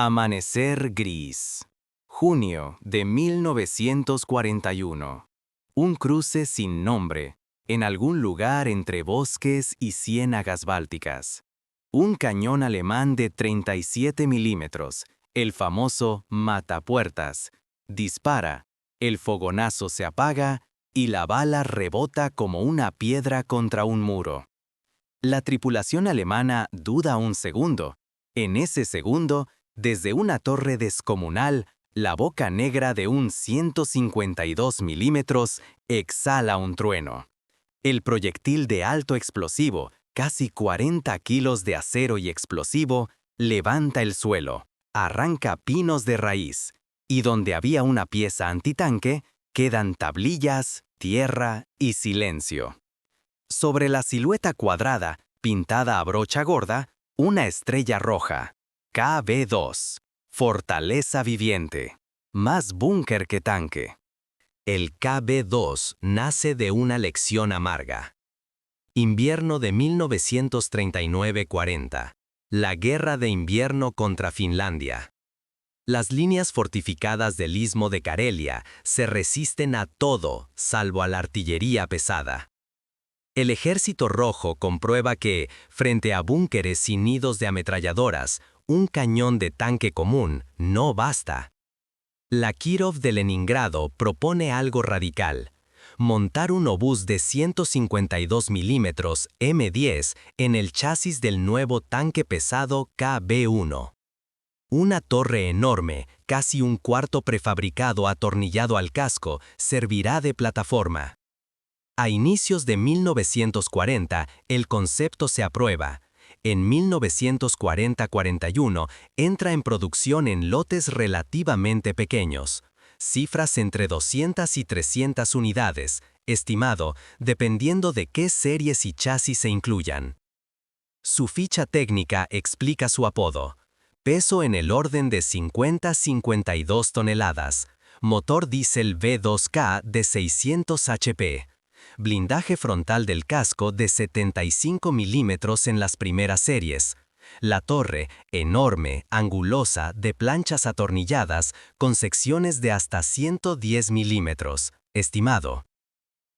Amanecer gris. Junio de 1941. Un cruce sin nombre, en algún lugar entre bosques y ciénagas bálticas. Un cañón alemán de 37 milímetros, el famoso matapuertas, dispara, el fogonazo se apaga y la bala rebota como una piedra contra un muro. La tripulación alemana duda un segundo. En ese segundo, desde una torre descomunal, la boca negra de un 152 milímetros exhala un trueno. El proyectil de alto explosivo, casi 40 kilos de acero y explosivo, levanta el suelo, arranca pinos de raíz, y donde había una pieza antitanque, quedan tablillas, tierra y silencio. Sobre la silueta cuadrada, pintada a brocha gorda, una estrella roja. KB2. Fortaleza viviente. Más búnker que tanque. El KB2 nace de una lección amarga. Invierno de 1939-40. La guerra de invierno contra Finlandia. Las líneas fortificadas del istmo de Karelia se resisten a todo, salvo a la artillería pesada. El Ejército Rojo comprueba que, frente a búnkeres sin nidos de ametralladoras, un cañón de tanque común no basta. La Kirov de Leningrado propone algo radical: montar un obús de 152 milímetros M10 en el chasis del nuevo tanque pesado KB-1. Una torre enorme, casi un cuarto prefabricado atornillado al casco, servirá de plataforma. A inicios de 1940, el concepto se aprueba. En 1940-41 entra en producción en lotes relativamente pequeños, cifras entre 200 y 300 unidades, estimado, dependiendo de qué series y chasis se incluyan. Su ficha técnica explica su apodo: peso en el orden de 50-52 toneladas, motor diésel V2K de 600 HP. Blindaje frontal del casco de 75 milímetros en las primeras series. La torre, enorme, angulosa, de planchas atornilladas, con secciones de hasta 110 milímetros, estimado.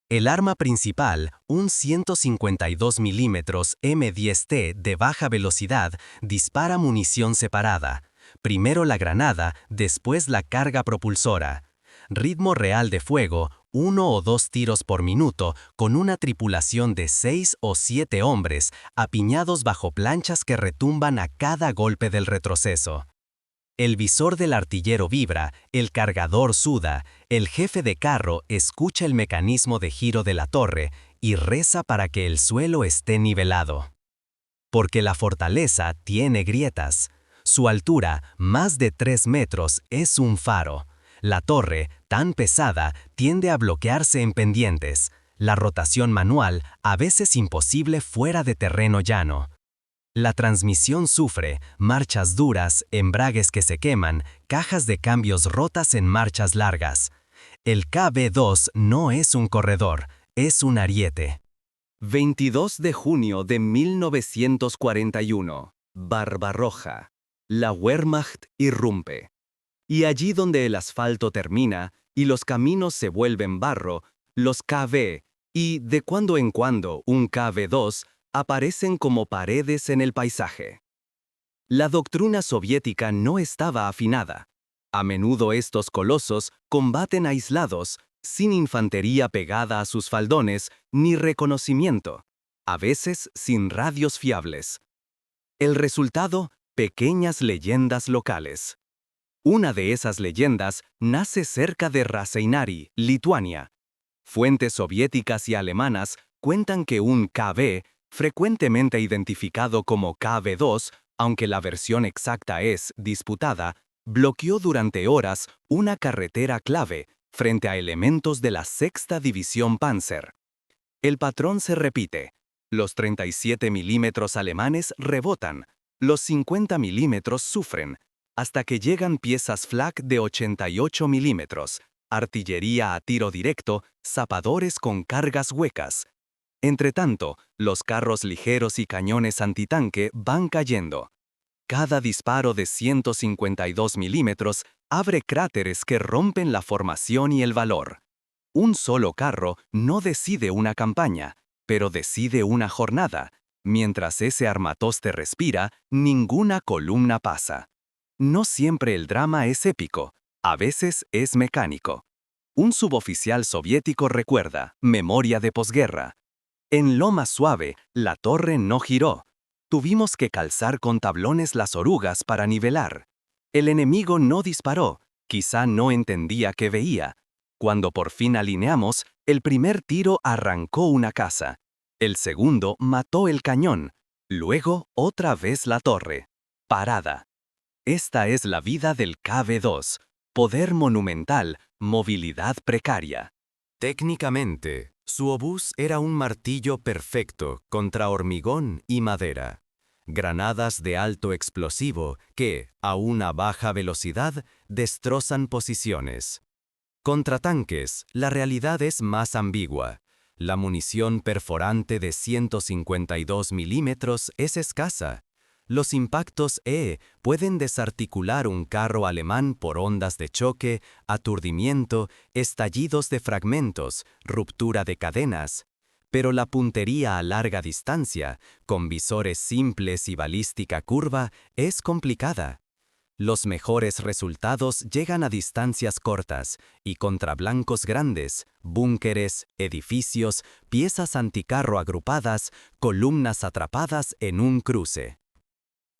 El arma principal, un 152 milímetros M10T de baja velocidad, dispara munición separada. Primero la granada, después la carga propulsora. Ritmo real de fuego, 1 o 2 tiros por minuto, con una tripulación de 6 o 7 hombres, apiñados bajo planchas que retumban a cada golpe del retroceso. El visor del artillero vibra, el cargador suda, el jefe de carro escucha el mecanismo de giro de la torre y reza para que el suelo esté nivelado. Porque la fortaleza tiene grietas. Su altura, más de 3 metros, es un faro. La torre, tan pesada, tiende a bloquearse en pendientes. La rotación manual, a veces imposible fuera de terreno llano. La transmisión sufre, marchas duras, embragues que se queman, cajas de cambios rotas en marchas largas. El KB2 no es un corredor, es un ariete. 22 de junio de 1941. Barbarroja. La Wehrmacht irrumpe. Y allí donde el asfalto termina y los caminos se vuelven barro, los KB, y de cuando en cuando un KB2, aparecen como paredes en el paisaje. La doctrina soviética no estaba afinada. A menudo estos colosos combaten aislados, sin infantería pegada a sus faldones, ni reconocimiento, a veces sin radios fiables. El resultado, pequeñas leyendas locales. Una de esas leyendas nace cerca de Raseinari, Lituania. Fuentes soviéticas y alemanas cuentan que un KB, frecuentemente identificado como KB2, aunque la versión exacta es disputada, bloqueó durante horas una carretera clave frente a elementos de la 6ª División Panzer. El patrón se repite. Los 37 milímetros alemanes rebotan, los 50 milímetros sufren, hasta que llegan piezas flak de 88 milímetros, artillería a tiro directo, zapadores con cargas huecas. Entretanto, los carros ligeros y cañones antitanque van cayendo. Cada disparo de 152 milímetros abre cráteres que rompen la formación y el valor. Un solo carro no decide una campaña, pero decide una jornada. Mientras ese armatoste respira, ninguna columna pasa. No siempre el drama es épico, a veces es mecánico. Un suboficial soviético recuerda, memoria de posguerra. En Loma Suave, la torre no giró. Tuvimos que calzar con tablones las orugas para nivelar. El enemigo no disparó, quizá no entendía qué veía. Cuando por fin alineamos, el primer tiro arrancó una casa. El segundo mató el cañón. Luego, otra vez la torre. Parada. Esta es la vida del KB-2. Poder monumental, movilidad precaria. Técnicamente, su obús era un martillo perfecto contra hormigón y madera. Granadas de alto explosivo que, a una baja velocidad, destrozan posiciones. Contra tanques, la realidad es más ambigua. La munición perforante de 152 milímetros es escasa. Los impactos pueden desarticular un carro alemán por ondas de choque, aturdimiento, estallidos de fragmentos, ruptura de cadenas. Pero la puntería a larga distancia, con visores simples y balística curva, es complicada. Los mejores resultados llegan a distancias cortas y contra blancos grandes, búnkeres, edificios, piezas anticarro agrupadas, columnas atrapadas en un cruce.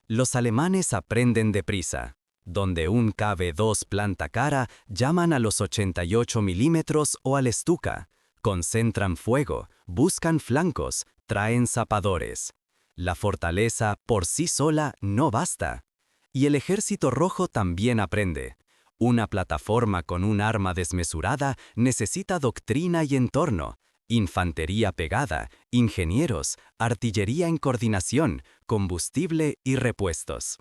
Los alemanes aprenden deprisa. Donde un KB-2 planta cara, llaman a los 88 milímetros o al Stuka. Concentran fuego, buscan flancos, traen zapadores. La fortaleza por sí sola no basta. Y el Ejército Rojo también aprende. Una plataforma con un arma desmesurada necesita doctrina y entorno, infantería pegada, ingenieros, artillería en coordinación, combustible y repuestos.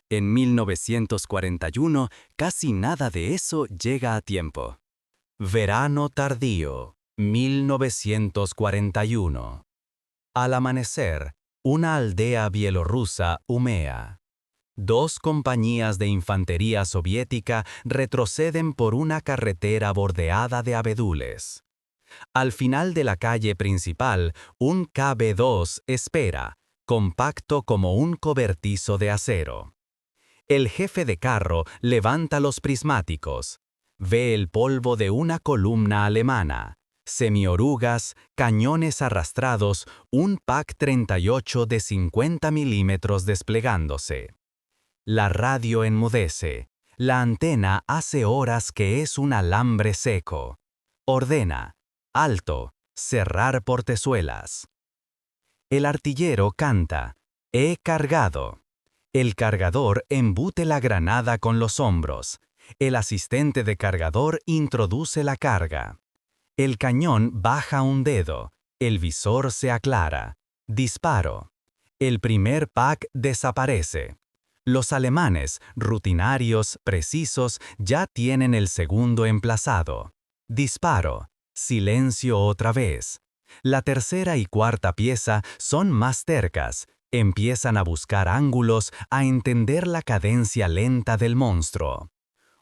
En 1941, casi nada de eso llega a tiempo. Verano tardío, 1941. Al amanecer, una aldea bielorrusa humea. Dos compañías de infantería soviética retroceden por una carretera bordeada de abedules. Al final de la calle principal, un KB-2 espera, compacto como un cobertizo de acero. El jefe de carro levanta los prismáticos. Ve el polvo de una columna alemana, semiorugas, cañones arrastrados, un PAC-38 de 50 milímetros desplegándose. La radio enmudece. La antena hace horas que es un alambre seco. Ordena. Alto. Cerrar portezuelas. El artillero canta. He cargado. El cargador embute la granada con los hombros. El asistente de cargador introduce la carga. El cañón baja un dedo. El visor se aclara. Disparo. El primer PAC desaparece. Los alemanes, rutinarios, precisos, ya tienen el segundo emplazado. Disparo. Silencio otra vez. La tercera y cuarta pieza son más tercas. Empiezan a buscar ángulos, a entender la cadencia lenta del monstruo.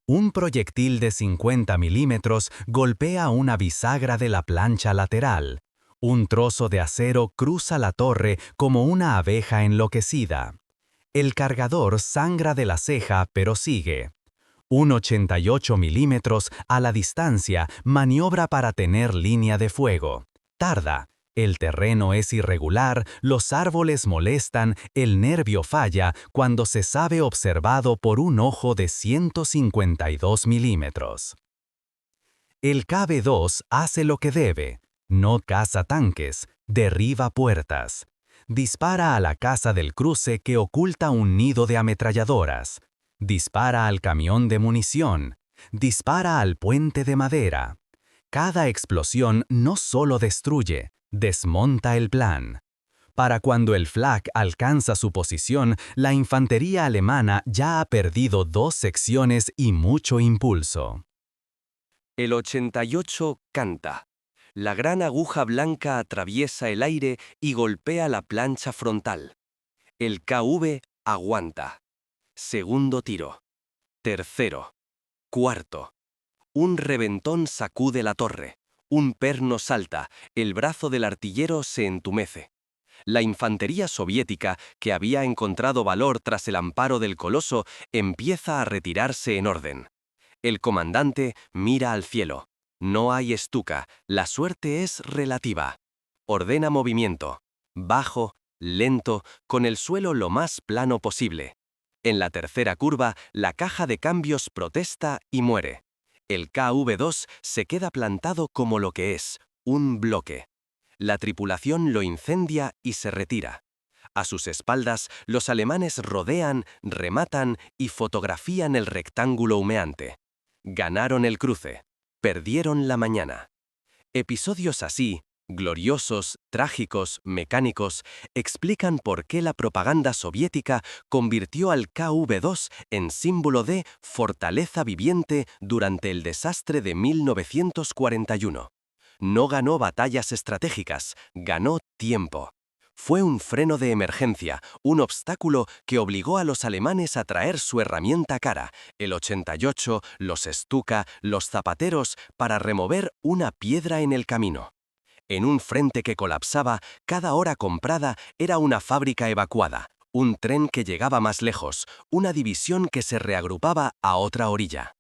Un proyectil de 50 milímetros golpea una bisagra de la plancha lateral. Un trozo de acero cruza la torre como una abeja enloquecida. El cargador sangra de la ceja, pero sigue. Un 88 milímetros a la distancia maniobra para tener línea de fuego. Tarda. El terreno es irregular, los árboles molestan, el nervio falla cuando se sabe observado por un ojo de 152 milímetros. El KB-2 hace lo que debe. No caza tanques, derriba puertas. Dispara a la casa del cruce que oculta un nido de ametralladoras. Dispara al camión de munición. Dispara al puente de madera. Cada explosión no solo destruye, desmonta el plan. Para cuando el Flak alcanza su posición, la infantería alemana ya ha perdido 2 secciones y mucho impulso. El 88 canta. La gran aguja blanca atraviesa el aire y golpea la plancha frontal. El KV aguanta. Segundo tiro. Tercero. Cuarto. Un reventón sacude la torre. Un perno salta, el brazo del artillero se entumece. La infantería soviética, que había encontrado valor tras el amparo del coloso, empieza a retirarse en orden. El comandante mira al cielo. No hay estuca, la suerte es relativa. Ordena movimiento. Bajo, lento, con el suelo lo más plano posible. En la tercera curva, la caja de cambios protesta y muere. El KV-2 se queda plantado como lo que es, un bloque. La tripulación lo incendia y se retira. A sus espaldas, los alemanes rodean, rematan y fotografían el rectángulo humeante. Ganaron el cruce. Perdieron la mañana. Episodios así, gloriosos, trágicos, mecánicos, explican por qué la propaganda soviética convirtió al KV-2 en símbolo de fortaleza viviente durante el desastre de 1941. No ganó batallas estratégicas, ganó tiempo. Fue un freno de emergencia, un obstáculo que obligó a los alemanes a traer su herramienta cara, el 88, los Stuka, los zapateros, para remover una piedra en el camino. En un frente que colapsaba, cada hora comprada era una fábrica evacuada, un tren que llegaba más lejos, una división que se reagrupaba a otra orilla.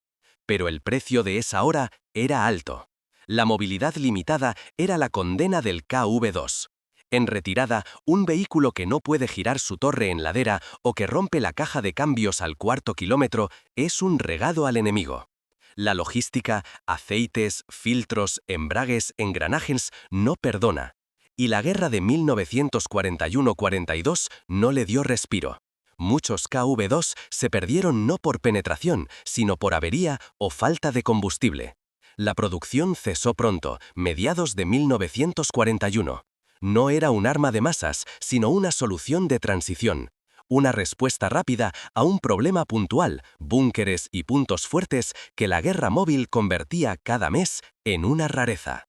Pero el precio de esa hora era alto. La movilidad limitada era la condena del KV-2. En retirada, un vehículo que no puede girar su torre en ladera o que rompe la caja de cambios al cuarto kilómetro es un regalo al enemigo. La logística, aceites, filtros, embragues, engranajes no perdona. Y la guerra de 1941-42 no le dio respiro. Muchos KV-2 se perdieron no por penetración, sino por avería o falta de combustible. La producción cesó pronto, mediados de 1941. No era un arma de masas, sino una solución de transición. Una respuesta rápida a un problema puntual, búnkeres y puntos fuertes que la guerra móvil convertía cada mes en una rareza.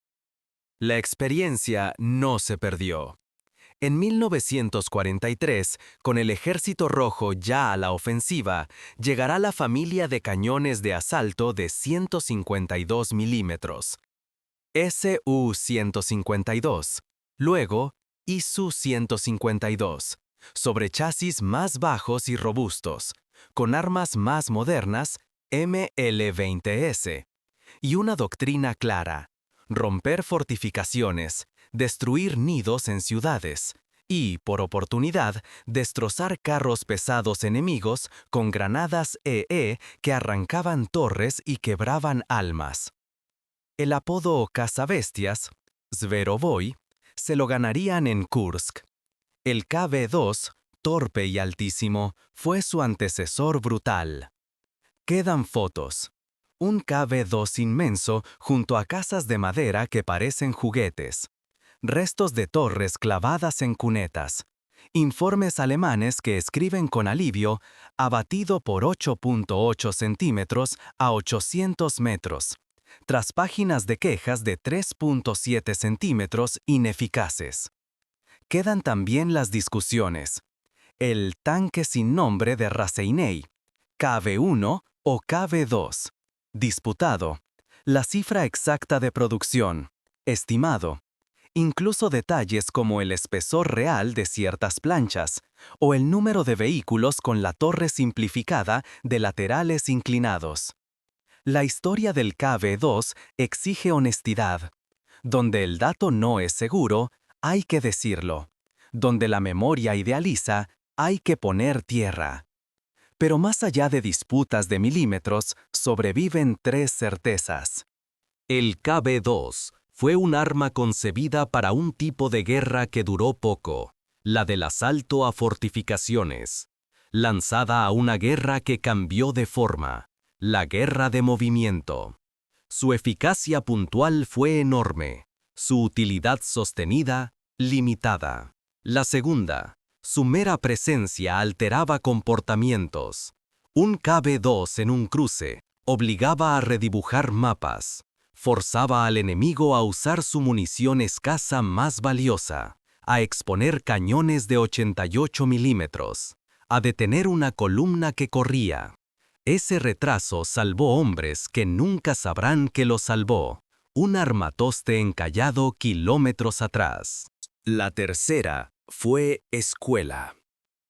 La experiencia no se perdió. En 1943, con el Ejército Rojo ya a la ofensiva, llegará la familia de cañones de asalto de 152 milímetros. Su-152, luego Isu-152, sobre chasis más bajos y robustos, con armas más modernas, ML-20S, y una doctrina clara: romper fortificaciones, destruir nidos en ciudades y, por oportunidad, destrozar carros pesados enemigos con granadas EE que arrancaban torres y quebraban almas. El apodo cazabestias, Zverovoy, se lo ganarían en Kursk. El KV-2, torpe y altísimo, fue su antecesor brutal. Quedan fotos. Un KV-2 inmenso junto a casas de madera que parecen juguetes. Restos de torres clavadas en cunetas. Informes alemanes que escriben con alivio: abatido por 8.8 centímetros a 800 metros. Tras páginas de quejas de 3.7 centímetros ineficaces. Quedan también las discusiones. El tanque sin nombre de Raseiniai, KV-1 o KV-2. Disputado. La cifra exacta de producción. Estimado. Incluso detalles como el espesor real de ciertas planchas o el número de vehículos con la torre simplificada de laterales inclinados. La historia del KV-2 exige honestidad. Donde el dato no es seguro, hay que decirlo. Donde la memoria idealiza, hay que poner tierra. Pero más allá de disputas de milímetros, sobreviven tres certezas. El KV-2 fue un arma concebida para un tipo de guerra que duró poco, la del asalto a fortificaciones, lanzada a una guerra que cambió de forma, la guerra de movimiento. Su eficacia puntual fue enorme, su utilidad sostenida, limitada. La segunda, su mera presencia alteraba comportamientos. Un KV-2 en un cruce obligaba a redibujar mapas, forzaba al enemigo a usar su munición escasa más valiosa, a exponer cañones de 88 milímetros, a detener una columna que corría. Ese retraso salvó hombres que nunca sabrán que lo salvó. Un armatoste encallado kilómetros atrás. La tercera fue escuela.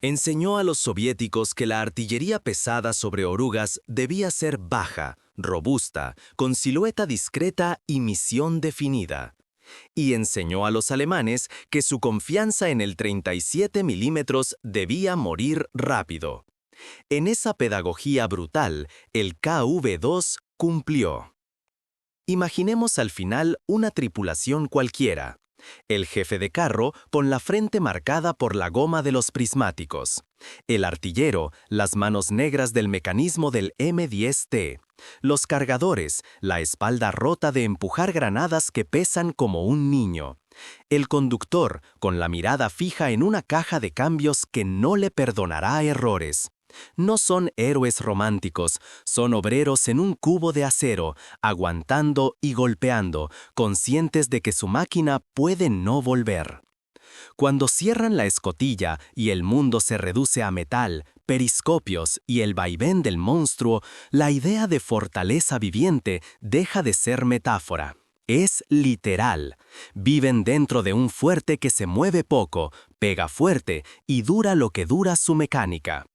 Enseñó a los soviéticos que la artillería pesada sobre orugas debía ser baja, robusta, con silueta discreta y misión definida. Y enseñó a los alemanes que su confianza en el 37 milímetros debía morir rápido. En esa pedagogía brutal, el KV-2 cumplió. Imaginemos al final una tripulación cualquiera. El jefe de carro con la frente marcada por la goma de los prismáticos. El artillero, las manos negras del mecanismo del M10T. Los cargadores, la espalda rota de empujar granadas que pesan como un niño. El conductor, con la mirada fija en una caja de cambios que no le perdonará errores. No son héroes románticos, son obreros en un cubo de acero, aguantando y golpeando, conscientes de que su máquina puede no volver. Cuando cierran la escotilla y el mundo se reduce a metal, periscopios y el vaivén del monstruo, la idea de fortaleza viviente deja de ser metáfora. Es literal. Viven dentro de un fuerte que se mueve poco, pega fuerte y dura lo que dura su mecánica.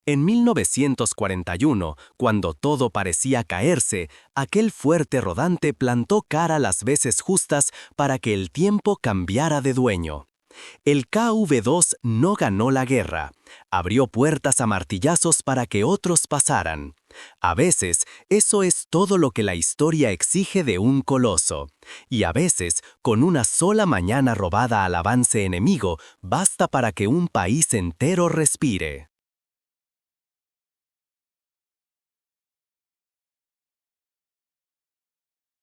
En 1941, cuando todo parecía caerse, aquel fuerte rodante plantó cara las veces justas para que el tiempo cambiara de dueño. El KV-2 no ganó la guerra, abrió puertas a martillazos para que otros pasaran. A veces, eso es todo lo que la historia exige de un coloso. Y a veces, con una sola mañana robada al avance enemigo, basta para que un país entero respire.